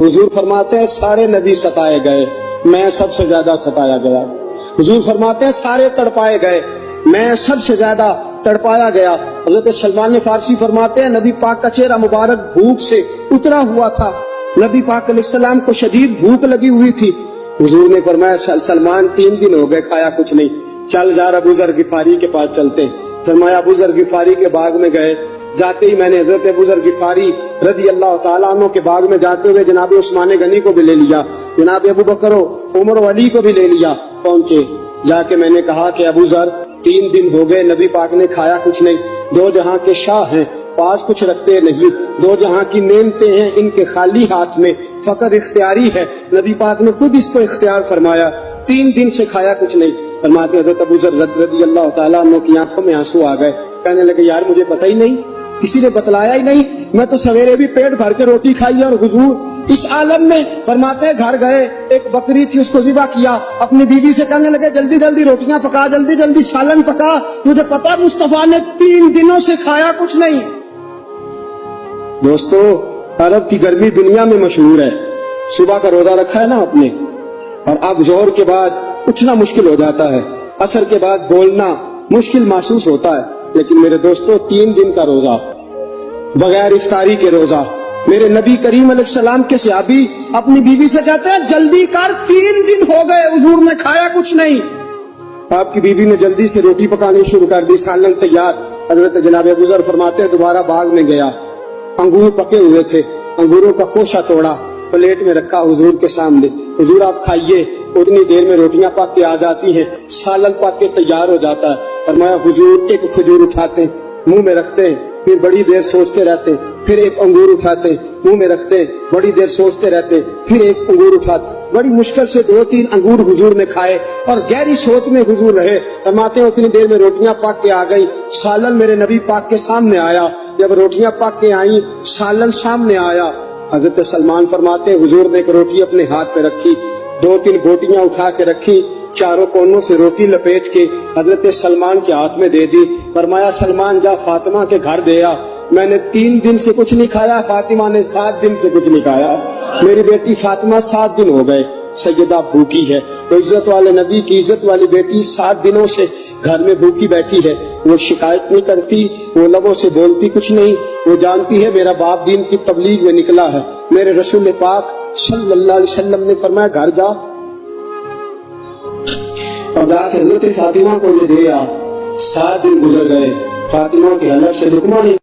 हुजूर फरमाते हैं सारे नबी सताए गए, मैं सबसे ज्यादा सताया गया। हुजूर फरमाते हैं सारे तड़पाए गए, मैं सबसे ज्यादा तड़पाया गया। हजरत सलमान ने फारसी फरमाते हैं नबी पाक का चेहरा मुबारक भूख से उतरा हुआ था, नबी पाक अलैहिस्सलाम को शदीद भूख लगी हुई थी। हुजूर ने फरमाया सलमान 3 दिन हो गए खाया कुछ नहीं, चल जा अबू ज़र गिफारी के पास चलते हैं। फरमाया अबू ज़र गिफारी के बाग में गए। जाते ही मैंने हजरत अबू ज़र गिफारी रज़ी अल्लाह तआला अन्हु के बाग में जाते हुए जनाब उस्मान गनी को भी ले लिया, जनाब अबू बकर उमर अली को भी ले लिया। पहुंचे, जाके मैंने कहा कि अबू ज़र 3 दिन हो गए नबी पाक ने खाया कुछ नहीं, 2 जहां के शाह हैं, पास कुछ रखते नहीं, 2 जहां की नेमतें हैं, इनके खाली हाथ में फकर इख्तियारी है, नबी पाक ने खुद इसको इख्तियार फरमाया, 3 दिन से खाया कुछ नहीं। फरमाते हज़रत अबू ज़र रज़ी अल्लाह तआला अन्हु की आंखों में आंसू आ गए, कहने लगे यार मुझे पता ही नहीं, किसी ने बतलाया ही नहीं, मैं तो सवेरे भी पेट भर के रोटी खाई और हुजूर इस आलम में। फरमाते घर गए, एक बकरी थी उसको ज़िबा किया, अपनी बीवी से कहने लगे जल्दी जल्दी रोटियां पका, जल्दी जल्दी सालन पका, तुझे पता मुस्तफा ने 3 दिनों से खाया कुछ नहीं। दोस्तों अरब की गर्मी दुनिया में मशहूर है, सुबह का रोजा रखा है ना आपने, और अब जोहर के बाद उठना मुश्किल हो जाता है, असर के बाद बोलना मुश्किल महसूस होता है, लेकिन मेरे दोस्तों 3 दिन का रोजा बगैर इफ्तारी के रोजा, मेरे नबी करीम अलैहिस्सलाम के सहाबी अपनी बीवी से कहते हैं जल्दी कर 3 दिन हो गए हुजूर ने खाया कुछ नहीं। आपकी बीवी ने जल्दी से रोटी पकानी शुरू कर दी, सालन तैयार। हजरत जनाब अबू ज़र फरमाते हैं दोबारा बाग में गया, अंगूर पके हुए थे, अंगूरों का खोशा तोड़ा, प्लेट में रखा हुजूर के सामने, हुजूर आप खाइए। उतनी देर में रोटियां पक के आ जाती हैं, सालन पक के तैयार हो जाता है। फरमाया हुजूर एक खजूर उठाते हैं, मुंह में रखते हैं, फिर बड़ी देर सोचते रहते हैं, फिर एक अंगूर उठाते हैं, मुंह में रखते हैं, बड़ी देर सोचते रहते हैं, फिर एक अंगूर उठाते। बड़ी मुश्किल से 2-3 अंगूर हुजूर ने खाए और गहरी सोच में हुजूर रहे। फरमाते हैं उतनी देर में रोटियां पक के आ गई, सालन मेरे नबी पाक के सामने आया। जब रोटियां पक के आई, सालन सामने आया, हजरत सलमान फरमाते हैं हुजूर ने एक रोटी अपने हाथ पे रखी, 2-3 बोटियां उठा के रखी, चारों कोनों से रोटी लपेट के हजरत सलमान के हाथ में दे दी। फरमाया सलमान जा फातिमा के घर दे आ, मैंने 3 दिन से कुछ नहीं खाया, फातिमा ने 7 दिन से कुछ नहीं खाया। मेरी बेटी फातिमा 7 दिन हो गए सैयदा भूखी है। तो इज्जत वाले नबी की इज्जत वाली बेटी 7 दिनों से घर में भूखी बैठी है, वो शिकायत नहीं करती, वो लबों से बोलती कुछ नहीं, वो जानती है मेरा बाप दीन की तबलीग में निकला है। मेरे रसूल पाक सल्लल्लाहु अलैहि वसल्लम ने फरमाया घर जा और जाके हजरत फातिमा को ले गया। 7 दिन गुजर गए, फातिमा की हालत से रुकना नहीं